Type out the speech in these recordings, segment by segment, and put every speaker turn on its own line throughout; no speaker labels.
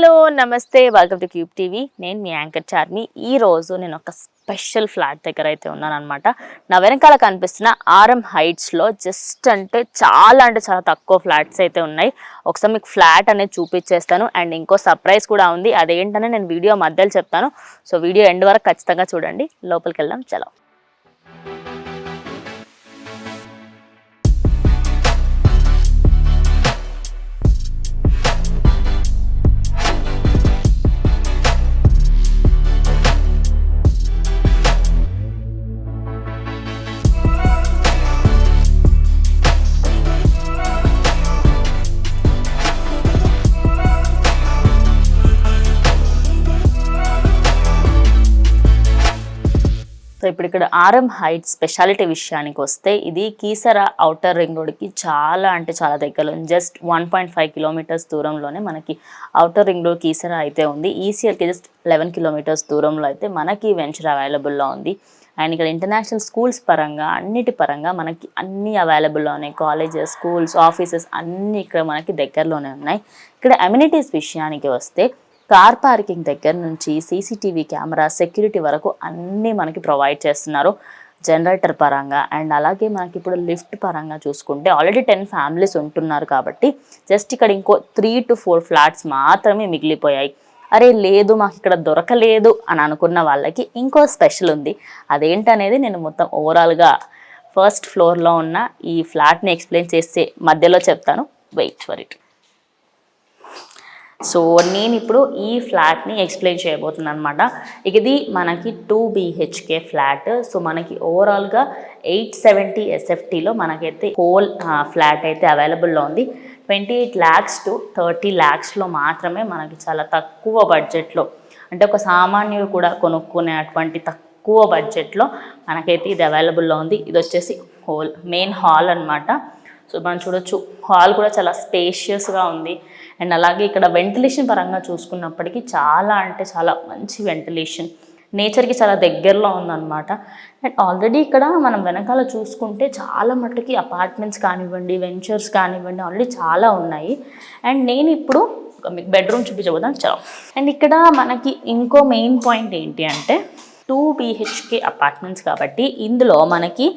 Hello నమస్తే welcome to cube TV. నేను మీ anchor Charmi. ఈ రోజు నేను ఒక స్పెషల్ ఫ్లాట్ దగ్గర అయితే ఉన్నాను అనమాట. నా వెనకాల కనిపిస్తున్న ఆర్ఎం హైట్స్లో జస్ట్ అంటే చాలా తక్కువ ఫ్లాట్స్ అయితే ఉన్నాయి. ఒకసారి మీకు ఫ్లాట్ అనేది చూపించేస్తాను అండ్ ఇంకో సర్ప్రైజ్ కూడా ఉంది. అదేంటనే నేను వీడియో మధ్యలో చెప్తాను. సో వీడియో ఎండ్ వరకు ఖచ్చితంగా చూడండి. లోపలికి వెళ్దాం చలో. సో ఇప్పుడు ఇక్కడ ఆర్ఎం హైట్స్ స్పెషాలిటీ విషయానికి వస్తే ఇది కీసరా ఔటర్ రింగ్ రోడ్కి చాలా దగ్గరలో జస్ట్ 1.5 కిలోమీటర్స్ దూరంలోనే మనకి ఔటర్ రింగ్ రోడ్ కీసరా అయితే ఉంది. ఈసీఎల్కి జస్ట్ 11 కిలోమీటర్స్ దూరంలో అయితే మనకి వెంచర్ అవైలబుల్లో ఉంది. అండ్ ఇక్కడ ఇంటర్నేషనల్ స్కూల్స్ పరంగా అన్నిటి పరంగా మనకి అన్నీ అవైలబుల్లో ఉన్నాయి. కాలేజెస్, స్కూల్స్, ఆఫీసెస్ అన్నీ ఇక్కడ మనకి దగ్గరలోనే ఉన్నాయి. ఇక్కడ అమ్యూనిటీస్ విషయానికి వస్తే కార్ పార్కింగ్ దగ్గర నుంచి సీసీటీవీ కెమెరా, సెక్యూరిటీ వరకు అన్నీ మనకి ప్రొవైడ్ చేస్తున్నారు. జనరేటర్ పరంగా అండ్ అలాగే మనకి ఇప్పుడు లిఫ్ట్ పరంగా చూసుకుంటే ఆల్రెడీ 10 ఫ్యామిలీస్ ఉంటున్నారు కాబట్టి జస్ట్ ఇక్కడ ఇంకో 3 to 4 ఫ్లాట్స్ మాత్రమే మిగిలిపోయాయి. అరే లేదు మాకు ఇక్కడ దొరకలేదు అని అనుకున్న వాళ్ళకి ఇంకో స్పెషల్ ఉంది. అదేంటనేది నేను మొత్తం ఓవరాల్గా ఫస్ట్ ఫ్లోర్లో ఉన్న ఈ ఫ్లాట్ని ఎక్స్ప్లెయిన్ చేసే మధ్యలో చెప్తాను. Wait for it. సో నేను ఇప్పుడు ఈ ఫ్లాట్ని ఎక్స్ప్లెయిన్ చేయబోతున్నాను అనమాట. ఇది మనకి 2 BHK ఫ్లాట్. సో మనకి ఓవరాల్గా 870 SFTలో మనకైతే హోల్ ఫ్లాట్ అయితే అవైలబుల్లో ఉంది. 28 lakhs to 30 lakhsలో మాత్రమే మనకి చాలా తక్కువ బడ్జెట్లో, అంటే ఒక సామాన్యుడు కూడా కొనుక్కునే అటువంటి తక్కువ బడ్జెట్లో మనకైతే ఇది అవైలబుల్లో ఉంది. ఇది వచ్చేసి మెయిన్ హాల్ అనమాట. సో మనం చూడొచ్చు హాల్ కూడా చాలా స్పేషియస్గా ఉంది. అండ్ అలాగే ఇక్కడ వెంటిలేషన్ పరంగా చూసుకున్నప్పటికీ చాలా మంచి వెంటిలేషన్, నేచర్కి చాలా దగ్గరలో ఉందన్నమాట. అండ్ ఆల్రెడీ ఇక్కడ మనం వెనకాల చూసుకుంటే చాలా మట్టుకి అపార్ట్మెంట్స్ కానివ్వండి, వెంచర్స్ కానివ్వండి ఆల్రెడీ చాలా ఉన్నాయి. అండ్ నేను ఇప్పుడు మీకు బెడ్రూమ్ చూపించబోతాను చలో. అండ్ ఇక్కడ మనకి ఇంకో మెయిన్ పాయింట్ ఏంటి అంటే 2 BHK అపార్ట్మెంట్స్ కాబట్టి ఇందులో మనకి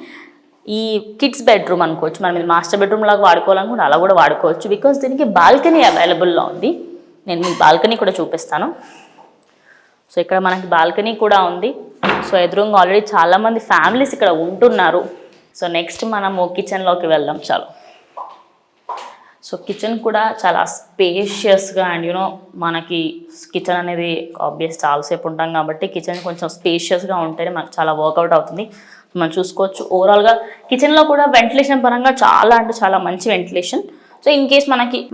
ఈ కిడ్స్ బెడ్రూమ్ అనుకోవచ్చు, మనం ఇది మాస్టర్ బెడ్రూమ్ లాగా వాడుకోవాలనుకుంటే అలా కూడా వాడుకోవచ్చు. బికాస్ దీనికి బాల్కనీ అవైలబుల్లో ఉంది. నేను మీకు బాల్కనీ కూడా చూపిస్తాను. సో ఇక్కడ మనకి బాల్కనీ కూడా ఉంది. సో ఎదురుగా ఆల్రెడీ చాలామంది ఫ్యామిలీస్ ఇక్కడ ఉంటున్నారు. సో నెక్స్ట్ మనము కిచెన్లోకి వెళ్దాం చాలు. సో కిచెన్ కూడా చాలా స్పేషియస్గా అండ్ మనకి కిచెన్ అనేది ఆబ్వియస్ చాలాసేపు ఉంటాం కాబట్టి కిచెన్ కొంచెం స్పేషియస్గా ఉంటేనే మనకు చాలా వర్కౌట్ అవుతుంది. మనం చూసుకోవచ్చు ఓవరాల్గా కిచెన్లో కూడా వెంటిలేషన్ పరంగా చాలా మంచి వెంటిలేషన్. సో ఇన్ కేస్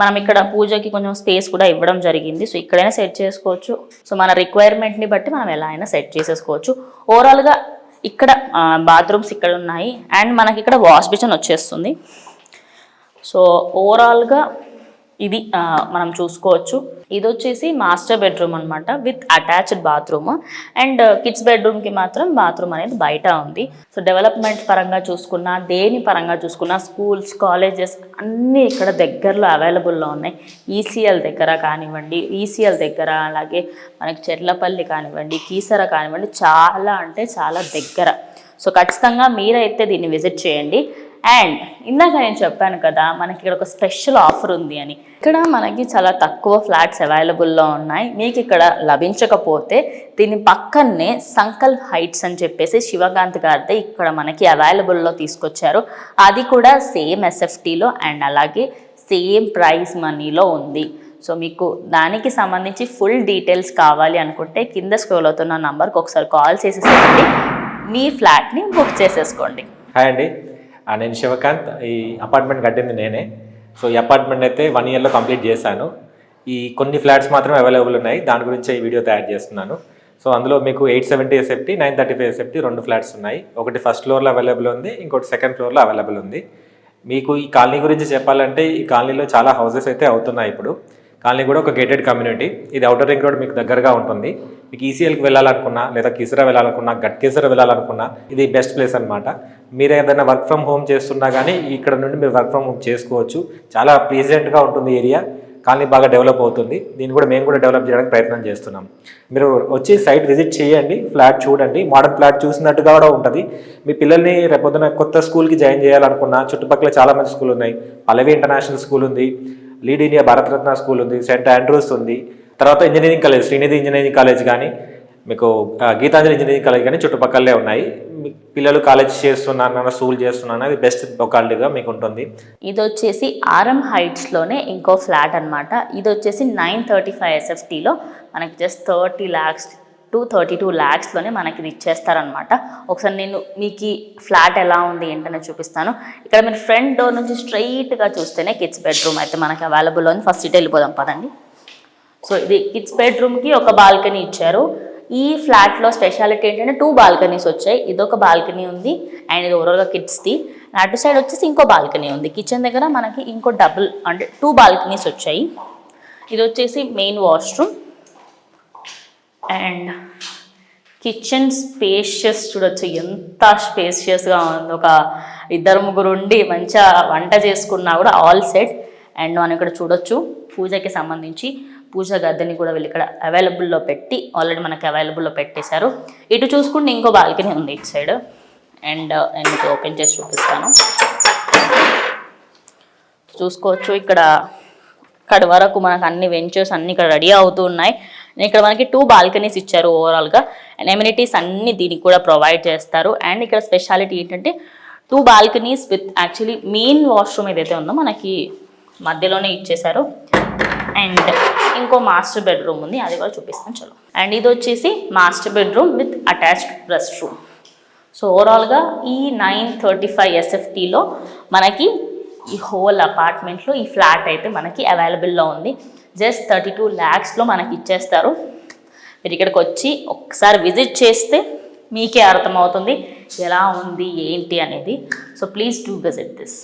మనం ఇక్కడ పూజకి కొంచెం స్పేస్ కూడా ఇవ్వడం జరిగింది. సో ఇక్కడైనా సెట్ చేసుకోవచ్చు. సో మన రిక్వైర్మెంట్ని బట్టి మనం ఎలా అయినా సెట్ చేసేసుకోవచ్చు. ఓవరాల్గా ఇక్కడ బాత్రూమ్స్ ఇక్కడ ఉన్నాయి అండ్ మనకి ఇక్కడ వాష్ బేసిన్ వచ్చేస్తుంది. సో ఓవరాల్గా ఇది మనం చూసుకోవచ్చు. ఇది వచ్చేసి మాస్టర్ బెడ్రూమ్ అనమాట with attached bathroom. And kids బెడ్రూమ్కి మాత్రం బాత్రూమ్ అనేది బయట ఉంది. సో డెవలప్మెంట్ పరంగా చూసుకున్నా, దేని పరంగా చూసుకున్నా స్కూల్స్, కాలేజెస్ అన్నీ ఇక్కడ దగ్గరలో అవైలబుల్లో ఉన్నాయి. ఈసీఎల్ దగ్గర కానివ్వండి, ఈసీఎల్ దగ్గర అలాగే మనకి చెర్లపల్లి కానివ్వండి, కీసర కానివ్వండి చాలా దగ్గర. సో ఖచ్చితంగా మీరైతే దీన్ని విజిట్ చేయండి. అండ్ ఇందాక నేను చెప్పాను కదా మనకి ఇక్కడ ఒక స్పెషల్ ఆఫర్ ఉంది అని. ఇక్కడ మనకి చాలా తక్కువ ఫ్లాట్స్ అవైలబుల్లో ఉన్నాయి. మీకు ఇక్కడ లభించకపోతే దీని పక్కనే సంకల్ హైట్స్ అని చెప్పేసి శివకాంత్ గారితే ఇక్కడ మనకి అవైలబుల్లో తీసుకొచ్చారు. అది కూడా సేమ్ SFTలో అండ్ అలాగే సేమ్ ప్రైస్ మనీలో ఉంది. సో మీకు దానికి సంబంధించి ఫుల్ డీటెయిల్స్ కావాలి అనుకుంటే కింద స్క్రోల్ అవుతున్న నంబర్కి ఒకసారి కాల్ చేసేసేయండి, మీ ఫ్లాట్ని బుక్ చేసేసుకోండి.
హాయ్ అండి, నేను శివకాంత్. ఈ అపార్ట్మెంట్ కట్టింది నేనే. సో ఈ అపార్ట్మెంట్ అయితే 1 yearలో కంప్లీట్ చేశాను. ఈ కొన్ని ఫ్లాట్స్ మాత్రమే అవైలబుల్ ఉన్నాయి, దాని గురించి ఈ వీడియో తయారు చేస్తున్నాను. సో అందులో మీకు 870 SFT, 935 SFT 2 ఫ్లాట్స్ ఉన్నాయి. ఒకటి ఫస్ట్ ఫ్లోర్లో అవైలబుల్ ఉంది, ఇంకోటి సెకండ్ ఫ్లోర్లో అవైలబుల్ ఉంది. మీకు ఈ కాలనీ గురించి చెప్పాలంటే ఈ కాలనీలో చాలా హౌసెస్ అయితే అవుతున్నాయి. ఇప్పుడు కాలనీ కూడా ఒక గేటెడ్ కమ్యూనిటీ. ఇది ఔటర్ రింగ్ రోడ్ మీకు దగ్గరగా ఉంటుంది. మీకు ఈసీఎల్కి వెళ్ళాలనుకున్నా లేదా కీసరా వెళ్ళాలనుకున్నా, గట్కేసరా వెళ్ళాలనుకున్నా ఇది బెస్ట్ ప్లేస్ అనమాట. మీరు ఏదైనా వర్క్ ఫ్రమ్ హోమ్ చేస్తున్నా కానీ ఇక్కడ నుండి మీరు వర్క్ ఫ్రమ్ హోమ్ చేసుకోవచ్చు. చాలా ప్లీజెంట్గా ఉంటుంది ఏరియా. కాలనీ బాగా డెవలప్ అవుతుంది. దీన్ని కూడా మేము కూడా డెవలప్ చేయడానికి ప్రయత్నం చేస్తున్నాం. మీరు వచ్చి సైట్ విజిట్ చేయండి, ఫ్లాట్ చూడండి. మోడర్న్ ఫ్లాట్ చూసినట్టుగా కూడా ఉంటుంది. మీ పిల్లల్ని రేపొద్దున కొత్త స్కూల్కి జాయిన్ చేయాలనుకున్నా చుట్టుపక్కల చాలా మంచి స్కూల్ ఉన్నాయి. పల్లవి ఇంటర్నేషనల్ స్కూల్ ఉంది, లీడ్ ఇండియా భారతరత్న స్కూల్ ఉంది, సెయింట్ ఆండ్రూస్ ఉంది, తర్వాత engineering college Srinidhi engineering college కానీ, మీకు గీతాంజలి ఇంజనీరింగ్ కాలేజ్ కానీ చుట్టుపక్కలే ఉన్నాయి. మీ పిల్లలు కాలేజ్ చేస్తున్నారన్న స్కూల్ చేస్తున్నారన్న అది బెస్ట్ లొకాలిటీగా మీకు ఉంటుంది.
ఇది వచ్చేసి ఆర్ఎం హైట్స్లోనే ఇంకో ఫ్లాట్ అనమాట. ఇది వచ్చేసి 935 SFTలో మనకి జస్ట్ 30 lakhs to 32 lakhsలోనే మనకి ఇది ఇచ్చేస్తారనమాట. ఒకసారి నేను మీకు ఈ ఫ్లాట్ ఎలా ఉంది ఏంటనే చూపిస్తాను. ఇక్కడ మీరు ఫ్రంట్ డోర్ నుంచి స్ట్రైట్గా చూస్తేనే కిడ్స్ బెడ్రూమ్ అయితే మనకి అవైలబుల్ ఉంది. ఫస్ట్ ఇటు వెళ్ళిపోదాం పదండి. సో ఇది కిడ్స్ బెడ్రూమ్కి ఒక బాల్కనీ ఇచ్చారు. ఈ ఫ్లాట్లో స్పెషాలిటీ ఏంటంటే 2 బాల్కనీస్ వచ్చాయి. ఇదొక బాల్కనీ ఉంది అండ్ ఇది ఓవరాల్గా కిడ్స్ది. అటు సైడ్ వచ్చేసి ఇంకో బాల్కనీ ఉంది. కిచెన్ దగ్గర మనకి ఇంకో డబుల్ అంటే 2 బాల్కనీస్ వచ్చాయి. ఇది వచ్చేసి main washroom and kitchen spacious చూడొచ్చు ఎంత స్పేషియస్గా ఉంది. ఒక 2-3 ఉండి మంచిగా వంట చేసుకున్నా కూడా ఆల్ సెట్. అండ్ మనం ఇక్కడ చూడొచ్చు పూజకి సంబంధించి పూజ గదిని కూడా వీళ్ళు ఇక్కడ అవైలబుల్లో పెట్టి ఆల్రెడీ మనకి అవైలబుల్లో పెట్టేశారు. ఇటు చూసుకుంటే ఇంకో బాల్కనీ ఉంది ఇటు సైడ్ అండ్ నేను మీకు ఓపెన్ చేసి చూపిస్తాను. చూసుకోవచ్చు ఇక్కడ వరకు మనకు అన్ని వెంచర్స్ అన్ని ఇక్కడ రెడీ అవుతూ ఉన్నాయి. ఇక్కడ మనకి 2 బాల్కనీస్ ఇచ్చారు ఓవరాల్గా అండ్ ఎమ్యూనిటీస్ అన్ని దీనికి కూడా ప్రొవైడ్ చేస్తారు. అండ్ ఇక్కడ స్పెషాలిటీ ఏంటంటే 2 balconies with actually main washroom ఏదైతే ఉందో మనకి మధ్యలోనే ఇచ్చేశారు. అండ్ ఇంకో మాస్టర్ బెడ్రూమ్ ఉంది, అది కూడా చూపిస్తాను చలో. అండ్ ఇది వచ్చేసి master bedroom with attached rest room. So ఓవరాల్గా ఈ 935 SFTలో మనకి ఈ హోల్ అపార్ట్మెంట్లో ఈ ఫ్లాట్ అయితే మనకి అవైలబుల్లో ఉంది. జస్ట్ 32 lakhsలో మనకి ఇచ్చేస్తారు. మీరు ఇక్కడికి వచ్చి ఒకసారి విజిట్ చేస్తే మీకే అర్థమవుతుంది ఎలా ఉంది ఏంటి అనేది. So please do visit this.